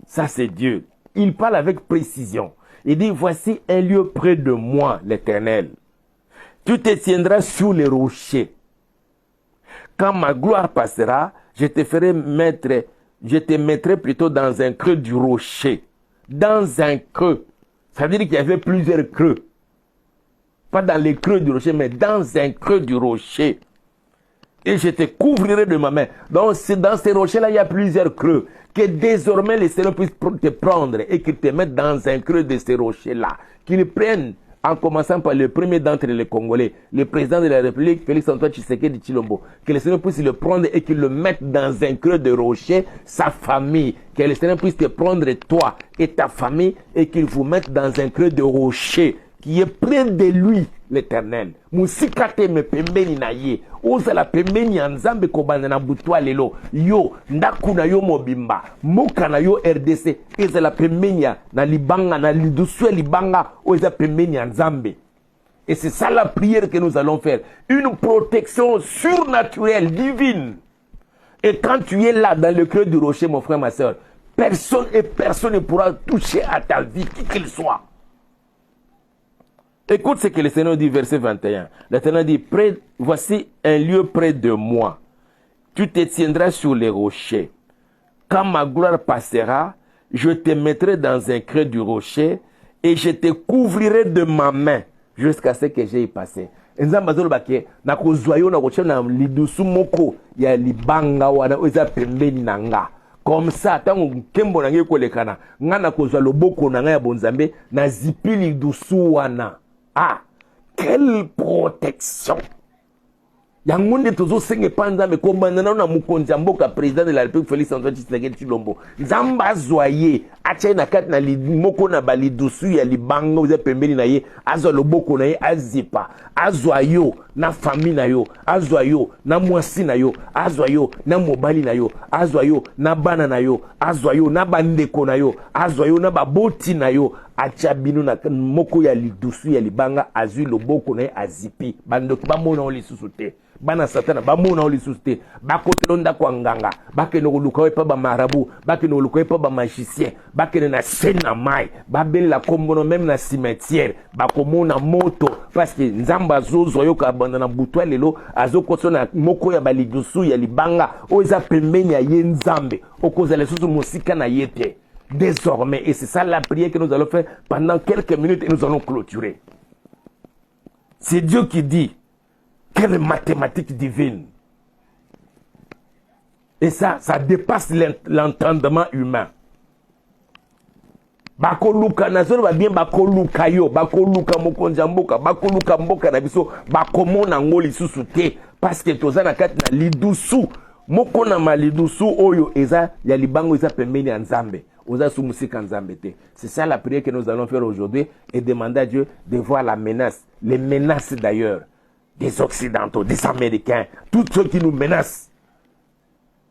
Ça c'est Dieu. Il parle avec précision. Il dit, voici un lieu près de moi, l'Éternel. Tu te tiendras sur les rochers. Quand ma gloire passera, je te mettrai plutôt dans un creux du rocher. Dans un creux. Ça veut dire qu'il y avait plusieurs creux. Pas dans les creux du rocher, mais dans un creux du rocher. Et je te couvrirai de ma main. Donc, dans ces rochers-là, il y a plusieurs creux. Que désormais, le Seigneur puisse te prendre et qu'il te mette dans un creux de ces rochers-là. Qu'il prenne en commençant par le premier d'entre les Congolais, le président de la République, Félix-Antoine Tshisekedi Tshilombo, que le Seigneur puisse le prendre et qu'il le mette dans un creux de rocher, sa famille, que le Seigneur puisse te prendre toi et ta famille et qu'il vous mette dans un creux de rocher qui est près de lui, l'Éternel. Musikate me pembeni na ye. Ozala pembeni ya Nzambe kobanda na butwa lelo. Yo, ndaku na yo mobimba. Moka na yo RDC. Ezala pembeni ya na libanga, na lidusu ya libanga. Oza pembeni ya Nzambe. Et c'est ça la prière que nous allons faire. Une protection surnaturelle, divine. Et quand tu es là, dans le creux du rocher, mon frère, ma soeur, personne ne pourra toucher à ta vie, qui qu'il soit. Écoute ce que le Seigneur dit, verset 21. L'Éternel dit, voici un lieu près de moi. Tu te tiendras sur les rochers. Quand ma gloire passera, je te mettrai dans un creux du rocher et je te couvrirai de ma main jusqu'à ce que j'aie passé. Comme ça, tant kembo na nge kolekana, ngana kozwa loboko na ya bonzambe na zipili dusu wana. Ah, quelle protection! Yangonde tozo senge panza me kombandana na mukonzi mboka président de la République Félix-Antoine Tshisekedi Tshilombo. Nzamba zoye, acha na kat na moko na bali dusu ya libanga uza pembeni na ye, azwa loboko na ye azipa, azwa yo na famille na yo, azwa yo na mwasi na yo, azwa yo na mobali na yo, azwa yo na bana na yo, azwa yo na bandeko na yo, azwa yo na baboti na yo, acha binu na moko ya lidusu ya libanga azwi loboko na ye azipi. Bandoki bamona oli susute. Bana satana bamona oli susute. Bakotelo ndako nganga, bakeno koluka pa ba marabu, bakeno koluka pa ba magicien, bakeno na sena mai, babel la kombono même na cimetière, bakomona moto parce que nzamba zozo yo ka bandana butwa lelo azokoso na moko ya balidusu ya libanga oza pembeni ya ye nzambe okoza lesusu musika na yete. Désormais, et c'est ça la prière que nous allons faire pendant quelques minutes et nous allons clôturer. C'est Dieu qui dit, quelle mathématique divine. Et ça dépasse l'entendement humain. Bakoluka nazolo ba bien bakoluka yo, bakoluka mokonza mboka, bakoluka mboka na biso, bakomona ngoli susu te parce que tozana kati na lidusu, moko na malidusu oyo eza ya libango eza pembeni ya Nzambe. C'est ça la prière que nous allons faire aujourd'hui et demander à Dieu de voir la menace, les menaces d'ailleurs, des Occidentaux, des Américains, tous ceux qui nous menacent,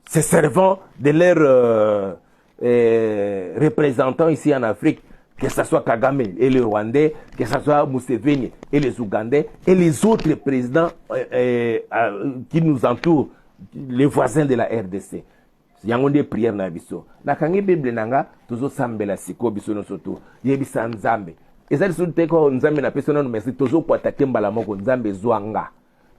se servant de leurs représentants ici en Afrique, que ce soit Kagame et les Rwandais, que ce soit Museveni et les Ougandais et les autres présidents qui nous entourent, les voisins de la RDC. Yangonde prière na biso na kangi bible nanga tozo sambela siko biso no soto yebisa Nzambe ezali sote ko Nzambe na pesa no merci tozo kwata mbala moko Nzambe zwanga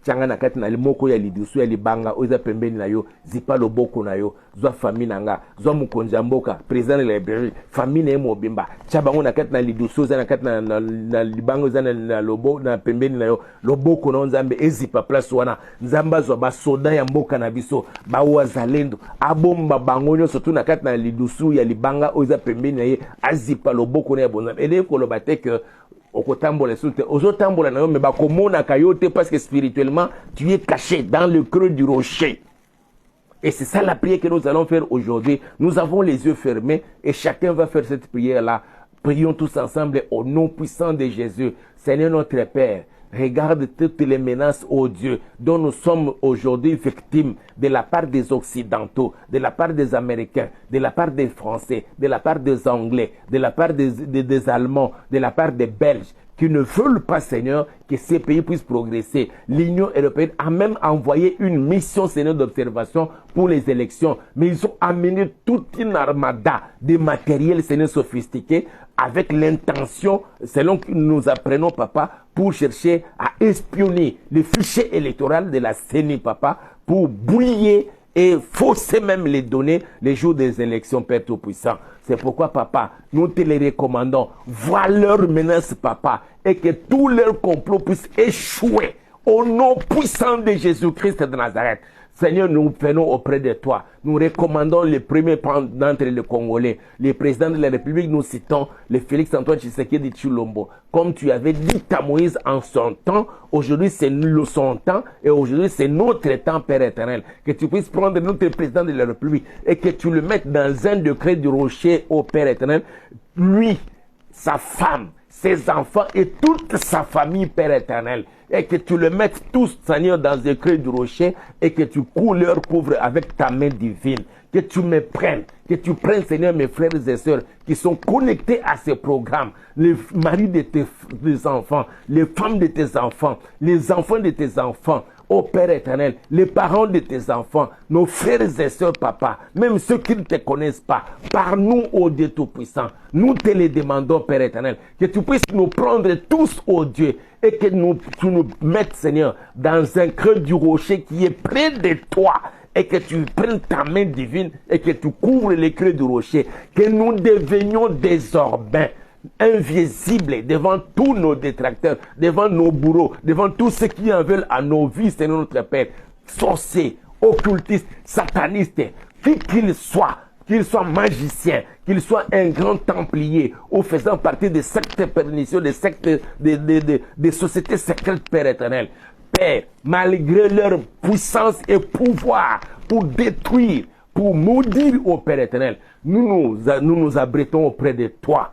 changa na kati na limoko ya lidusu ya libanga oza pembeni na yo zipa loboko na yo zwa famille nanga zwa mukonja mboka président de la République famille na mobimba chabango na kati na lidusu za na kati na libanga za na lobo na pembeni na yo loboko na Nzambe ezipa place wana Nzamba zwa ba soda ya mboka na biso ba wazalendo abomba bango nyo surtout na kati na lidusu ya libanga oza pembeni na ye azipa loboko na ya bonzambe ele ko lobate que parce que spirituellement tu es caché dans le creux du rocher. Et c'est ça la prière que nous allons faire aujourd'hui. Nous avons les yeux fermés et chacun va faire cette prière-là. Prions tous ensemble au nom puissant de Jésus. Seigneur notre Père, regarde toutes les menaces, ô Dieu, dont nous sommes aujourd'hui victimes de la part des Occidentaux, de la part des Américains, de la part des Français, de la part des Anglais, de la part des Allemands, de la part des Belges, qui ne veulent pas, Seigneur, que ces pays puissent progresser. L'Union européenne a même envoyé une mission, Seigneur, d'observation pour les élections. Mais ils ont amené toute une armada de matériel, Seigneur, sophistiqué, avec l'intention, selon que nous apprenons, Papa, pour chercher à espionner le fichier électoral de la CENI, Papa, pour brouiller et fausser même les données les jours des élections, Père Tout-Puissant. C'est pourquoi, Papa, nous te les recommandons. Vois leurs menaces, Papa, et que tous leurs complots puissent échouer au nom puissant de Jésus-Christ de Nazareth. Seigneur, nous venons auprès de toi. Nous recommandons les premiers d'entre les Congolais. Les présidents de la République, nous citons le Félix-Antoine Tshisekedi Tshilombo. Comme tu avais dit à Moïse en son temps, aujourd'hui c'est son temps et aujourd'hui c'est notre temps, Père éternel. Que tu puisses prendre notre président de la République et que tu le mettes dans un décret du rocher, ô Père éternel. Lui, sa femme, ses enfants et toute sa famille, Père éternel. Et que tu le mettes tous, Seigneur, dans le creux du rocher et que tu leur couvres avec ta main divine. Que tu me prennes, que tu prennes, Seigneur, mes frères et sœurs qui sont connectés à ces programmes, les maris de tes enfants, les femmes de tes enfants, les enfants de tes enfants. Ô Père éternel, les parents de tes enfants, nos frères et sœurs, papa, même ceux qui ne te connaissent pas, par nous, ô Dieu Tout-Puissant, nous te les demandons, Père éternel, que tu puisses nous prendre tous, ô Dieu, et que tu nous mettes, Seigneur, dans un creux du rocher qui est près de toi, et que tu prennes ta main divine, et que tu couvres les creux du rocher, que nous devenions désormais invisible devant tous nos détracteurs, devant nos bourreaux, devant tous ceux qui en veulent à nos vies, Seigneur notre Père, sorciers, occultistes, satanistes, qui qu'ils soient magiciens, qu'ils soient un grand templier ou faisant partie des sectes pernicieux, des sectes, des sociétés secrètes, Père éternel. Père, malgré leur puissance et pouvoir pour détruire, pour maudire au Père éternel, nous nous abritons auprès de toi.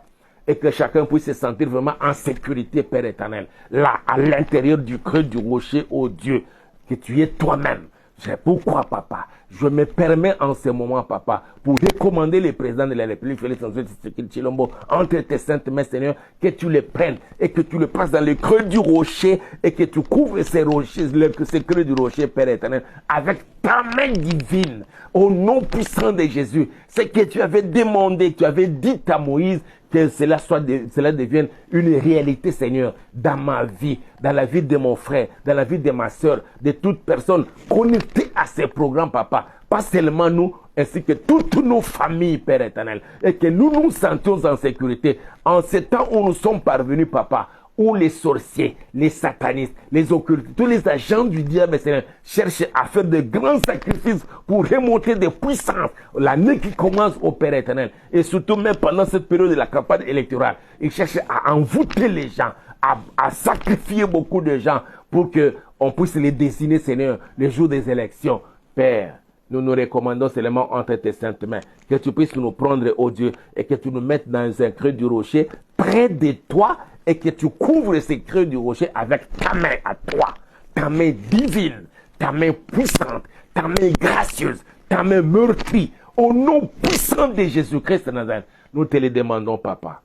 Et que chacun puisse se sentir vraiment en sécurité, Père éternel. Là, à l'intérieur du creux du rocher, ô Dieu, que tu es toi-même. C'est pourquoi, papa, je me permets en ce moment, papa, pour recommander les présidents de la République, Félix-Antoine Tshisekedi Tshilombo, entre tes saintes mains, Seigneur, que tu les prennes et que tu les passes dans le creux du rocher et que tu couvres ces rochers, ces creux du rocher, Père éternel, avec ta main divine, au nom puissant de Jésus. C'est que tu avais demandé, tu avais dit à Moïse, que cela devienne une réalité, Seigneur, dans ma vie, dans la vie de mon frère, dans la vie de ma soeur, de toute personne connectée à ces programmes, papa. Pas seulement nous, ainsi que toutes nos familles, Père éternel. Et que nous nous sentions en sécurité. En ce temps où nous sommes parvenus, papa, où les sorciers, les satanistes, les occultes, tous les agents du diable, Seigneur, cherchent à faire de grands sacrifices pour remonter des puissances. L'année qui commence au Père éternel. Et surtout même pendant cette période de la campagne électorale, ils cherchent à envoûter les gens, à sacrifier beaucoup de gens pour qu'on puisse les désigner, Seigneur, les jours des élections. Père, nous nous recommandons seulement entre tes saintes mains. Que tu puisses nous prendre, ô Dieu, et que tu nous mettes dans un creux du rocher, près de toi, et que tu couvres ces creux du rocher avec ta main à toi, ta main divine, ta main puissante, ta main gracieuse, ta main meurtrie. Au nom puissant de Jésus-Christ de Nazareth, nous te le demandons, papa.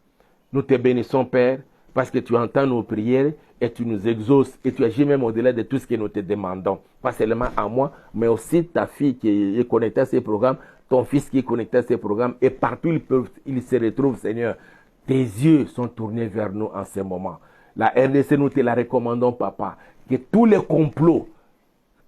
Nous te bénissons, Père, parce que tu entends nos prières et tu nous exauces et tu agis même au-delà de tout ce que nous te demandons. Pas seulement à moi, mais aussi ta fille qui est connectée à ces programmes, ton fils qui est connecté à ces programmes et partout il se retrouve, Seigneur. Tes yeux sont tournés vers nous en ce moment. La RDC, nous te la recommandons, papa, que tous les complots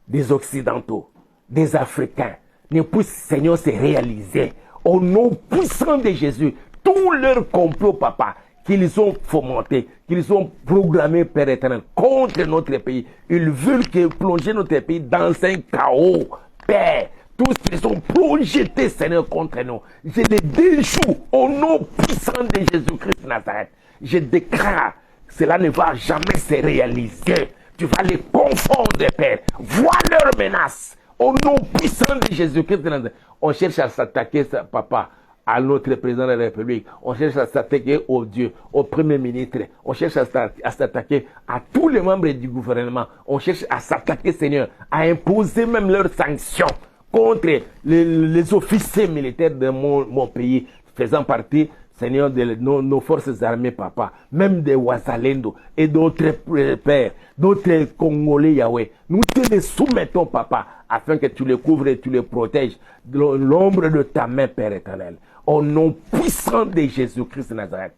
des Occidentaux, des Africains, ne puissent, Seigneur, se réaliser. Au nom puissant de Jésus, tous leurs complots, papa, qu'ils ont fomentés, qu'ils ont programmés, Père éternel, contre notre pays. Ils veulent plonger notre pays dans un chaos, Père. Tous qu'ils ont projetés, Seigneur, contre nous. Je les déjoue au nom puissant de Jésus-Christ de Nazareth. Je déclare, cela ne va jamais se réaliser. Tu vas les confondre, Père. Vois leurs menaces. Au nom puissant de Jésus-Christ de Nazareth. On cherche à s'attaquer, papa, à notre président de la République. On cherche à s'attaquer au Dieu, au Premier ministre. On cherche à s'attaquer à tous les membres du gouvernement. On cherche à s'attaquer, Seigneur, à imposer même leurs sanctions contre les officiers militaires de mon pays, faisant partie, Seigneur, de nos forces armées, papa, même des Ouazalendo et d'autres pères, d'autres Congolais, Yahweh. Nous te les soumettons, papa, afin que tu les couvres et tu les protèges de l'ombre de ta main, Père éternel. Au nom puissant de Jésus-Christ de Nazareth.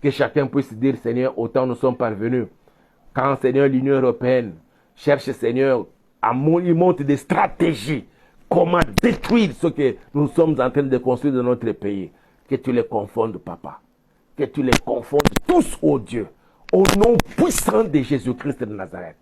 Que chacun puisse dire, Seigneur, autant nous sommes parvenus. Quand, Seigneur, l'Union européenne cherche, Seigneur, il monte des stratégies. Comment détruire ce que nous sommes en train de construire dans notre pays. Que tu les confondes, papa. Que tu les confondes tous, ô Dieu. Au nom puissant de Jésus-Christ de Nazareth.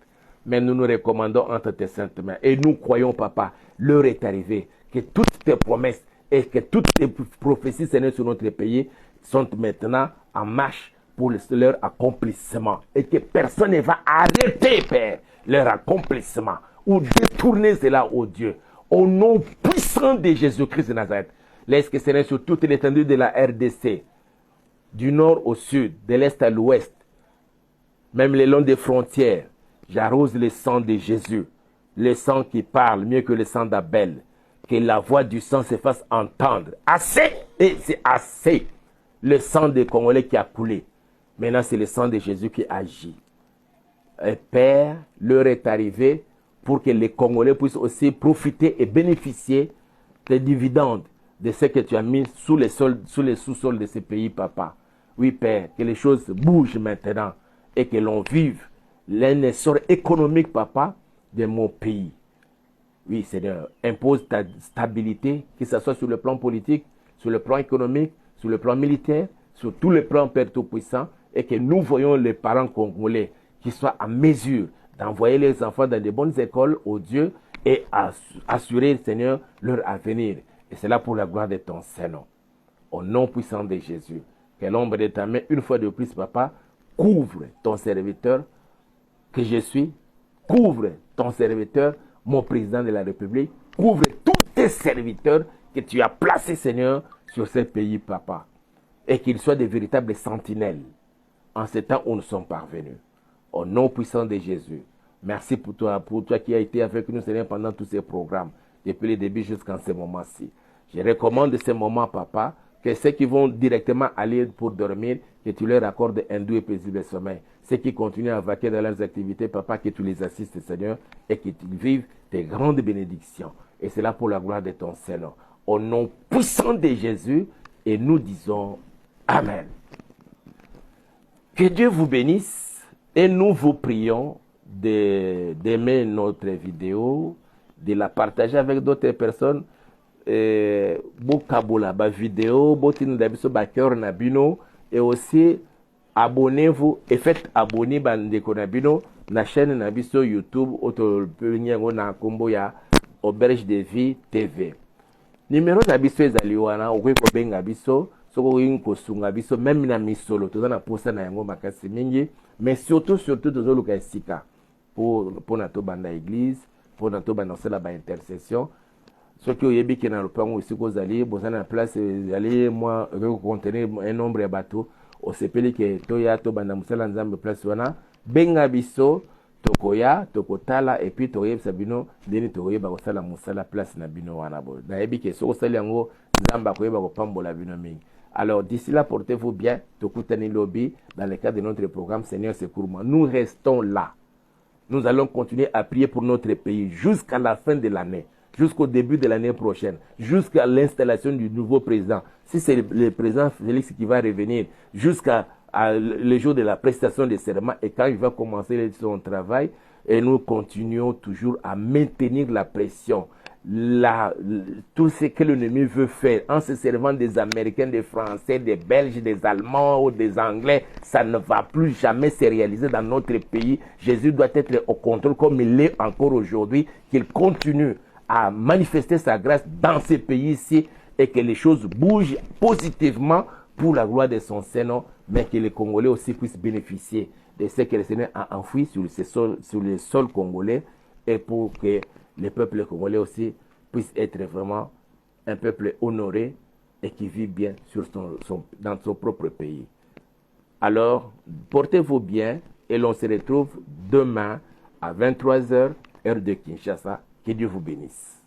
mais nous nous recommandons entre tes saintes mains. Et nous croyons, papa, l'heure est arrivée, que toutes tes promesses et que toutes tes prophéties, Seigneur, sur notre pays sont maintenant en marche pour leur accomplissement. Et que personne ne va arrêter, Père, leur accomplissement ou détourner cela, oh Dieu. Au nom puissant de Jésus-Christ de Nazareth, laisse que, Seigneur, sur toute l'étendue de la RDC, du nord au sud, de l'est à l'ouest, même le long des frontières, j'arrose le sang de Jésus, le sang qui parle mieux que le sang d'Abel. Que la voix du sang se fasse entendre. Assez, et c'est assez. Le sang des Congolais qui a coulé. Maintenant, c'est le sang de Jésus qui agit. Et Père, l'heure est arrivée pour que les Congolais puissent aussi profiter et bénéficier des dividendes de ce que tu as mis sous les sous-sols de ce pays, papa. Oui, Père, que les choses bougent maintenant et que l'on vive l'un essor économique, papa, de mon pays. Oui, Seigneur, impose ta stabilité, que ce soit sur le plan politique, sur le plan économique, sur le plan militaire, sur tous les plans, Père Tout-Puissant, et que nous voyons les parents congolais qui soient en mesure d'envoyer les enfants dans de bonnes écoles, au Dieu, et assurer, Seigneur, leur avenir. Et c'est là pour la gloire de ton Saint-Nom. Au nom puissant de Jésus, que l'ombre de ta main, une fois de plus, papa, couvre ton serviteur que je suis, couvre ton serviteur, mon président de la République, couvre tous tes serviteurs que tu as placés, Seigneur, sur ce pays, papa. Et qu'ils soient des véritables sentinelles en ce temps où nous sommes parvenus. Au nom puissant de Jésus, merci pour toi qui as été avec nous, Seigneur, pendant tous ces programmes, depuis le début jusqu'en ce moment-ci. Je recommande ce moment, papa, que ceux qui vont directement aller pour dormir, que tu leur accordes un doux et paisible sommeil. Ceux qui continuent à vaquer dans leurs activités, papa, que tu les assistes, Seigneur, et qu'ils vivent tes grandes bénédictions. Et c'est là pour la gloire de ton Seigneur. Au nom puissant de Jésus, et nous disons Amen. Que Dieu vous bénisse, et nous vous prions d'aimer notre vidéo, de la partager avec d'autres personnes. Bokabola ba vidéo botine dabiso ba cœur na bino, et aussi abonnez-vous et faites abonner bandeko na bino na chaîne na biso YouTube auto penyengo na kombo ya Auberge de Vie TV. Numéro na biso ezali wana okoki kobenga biso soko okoki kosunga biso même na misolo toza na posa na yango makasi mingi, mais surtout tozoluka esika pour na to banda église, pour na to banda osala ba intercession. Ce qui est bien qui dans le plan aussi que vous allez, vous avez la place, allez moi contenir un nombre de bateaux. Au CPL que toya to banda musala nzambe place wana benga biso tokoya tokotala et puis toye sabino deni toye ba kosala musala place na bino wana bo. Na yebi que so sali yango nzamba koyeba ko pambola bino mingi. Alors d'ici là, portez-vous bien. Tokutani lobby dans le cadre de notre programme Seigneur secours-moi. Nous restons là. Nous allons continuer à prier pour notre pays jusqu'à la fin de l'année, jusqu'au début de l'année prochaine, jusqu'à l'installation du nouveau président. Si c'est le président Félix qui va revenir, jusqu'à le jour de la prestation de serment, et quand il va commencer son travail, et nous continuons toujours à maintenir la pression. Tout ce que l'ennemi veut faire en se servant des Américains, des Français, des Belges, des Allemands ou des Anglais, ça ne va plus jamais se réaliser dans notre pays. Jésus doit être au contrôle comme il l'est encore aujourd'hui, qu'il continue à manifester sa grâce dans ces pays-ci et que les choses bougent positivement pour la gloire de son Saint-Nom, mais que les Congolais aussi puissent bénéficier de ce que le Seigneur a enfoui sur le sol congolais, et pour que le peuple congolais aussi puisse être vraiment un peuple honoré et qui vit bien dans son propre pays. Alors, portez-vous bien et l'on se retrouve demain à 23h, heure de Kinshasa. Que Dieu vous bénisse.